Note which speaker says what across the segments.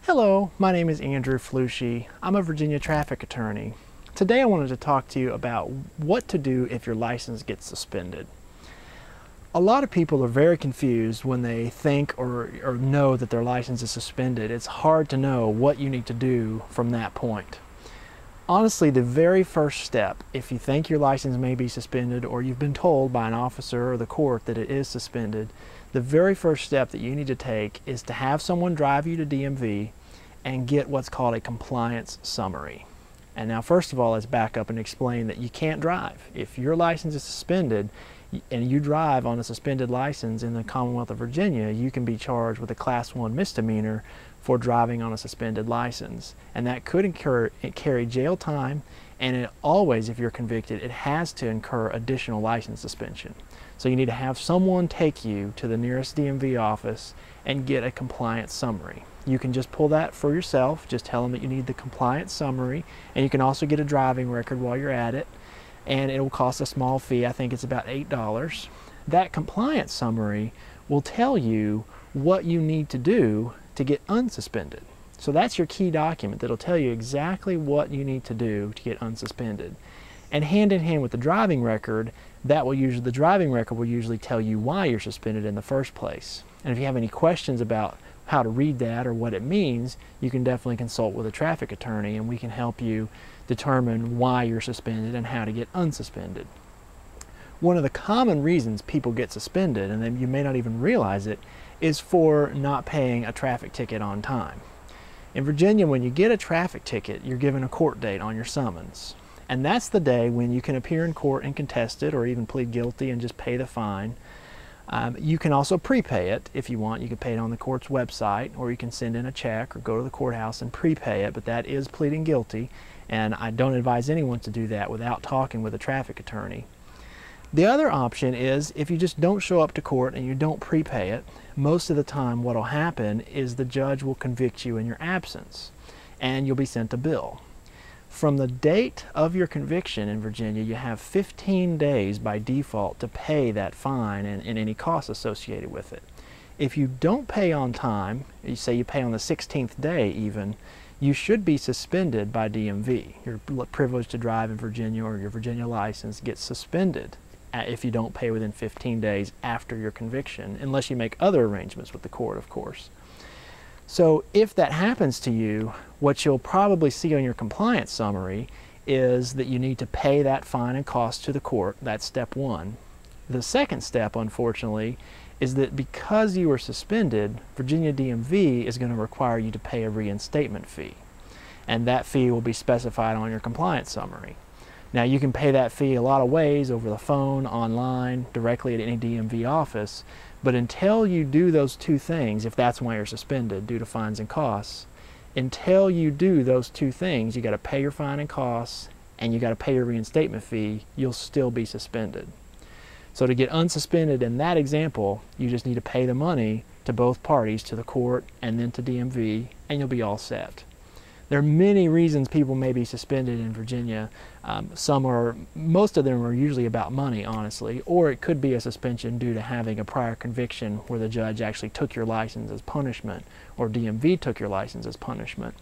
Speaker 1: Hello, my name is Andrew Flushy. I'm a Virginia traffic attorney. Today I wanted to talk to you about what to do if your license gets suspended. A lot of people are very confused when they think or know that their license is suspended. It's hard to know what you need to do from that point. Honestly, the very first step, if you think your license may be suspended or you've been told by an officer or the court that it is suspended, the very first step that you need to take is to have someone drive you to DMV and get what's called a compliance summary. And now first of all, let's back up and explain that you can't drive. If your license is suspended and you drive on a suspended license in the Commonwealth of Virginia, you can be charged with a Class 1 misdemeanor for driving on a suspended license. And that could carry jail time, and it always, if you're convicted, it has to incur additional license suspension. So you need to have someone take you to the nearest DMV office and get a compliance summary. You can just pull that for yourself, just tell them that you need the compliance summary, and you can also get a driving record while you're at it, and it will cost a small fee. I think it's about $8. That compliance summary will tell you what you need to do to get unsuspended. So that's your key document that'll tell you exactly what you need to do to get unsuspended. And hand in hand with the driving record, the driving record will usually tell you why you're suspended in the first place. And if you have any questions about how to read that or what it means, you can definitely consult with a traffic attorney and we can help you determine why you're suspended and how to get unsuspended. One of the common reasons people get suspended, and then you may not even realize it, is for not paying a traffic ticket on time. In Virginia, when you get a traffic ticket, you're given a court date on your summons. And that's the day when you can appear in court and contest it or even plead guilty and just pay the fine. You can also prepay it if you want. You can pay it on the court's website, or you can send in a check or go to the courthouse and prepay it, but that is pleading guilty, and I don't advise anyone to do that without talking with a traffic attorney. The other option is if you just don't show up to court and you don't prepay it, most of the time what will happen is the judge will convict you in your absence and you'll be sent a bill. From the date of your conviction in Virginia, you have 15 days by default to pay that fine and any costs associated with it. If you don't pay on time, you say you pay on the 16th day even, you should be suspended by DMV. Your privilege to drive in Virginia or your Virginia license gets suspended if you don't pay within 15 days after your conviction, unless you make other arrangements with the court, of course. So if that happens to you, what you'll probably see on your compliance summary is that you need to pay that fine and cost to the court. That's step one. The second step, unfortunately, is that because you were suspended, Virginia DMV is going to require you to pay a reinstatement fee. And that fee will be specified on your compliance summary. Now, you can pay that fee a lot of ways, over the phone, online, directly at any DMV office, but until you do those two things, if that's why you're suspended due to fines and costs, until you do those two things, you got to pay your fine and costs and you got to pay your reinstatement fee, you'll still be suspended. So to get unsuspended in that example, you just need to pay the money to both parties, to the court and then to DMV, and you'll be all set. There are many reasons people may be suspended in Virginia. Most of them are usually about money, honestly, or it could be a suspension due to having a prior conviction where the judge actually took your license as punishment, or DMV took your license as punishment.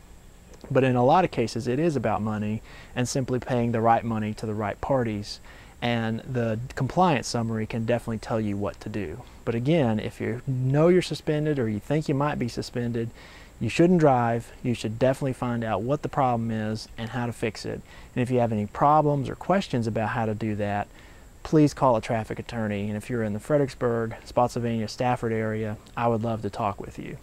Speaker 1: But in a lot of cases, it is about money and simply paying the right money to the right parties. And the compliance summary can definitely tell you what to do. But again, if you know you're suspended or you think you might be suspended, you shouldn't drive. You should definitely find out what the problem is and how to fix it. And if you have any problems or questions about how to do that, please call a traffic attorney. And if you're in the Fredericksburg, Spotsylvania, Stafford area, I would love to talk with you.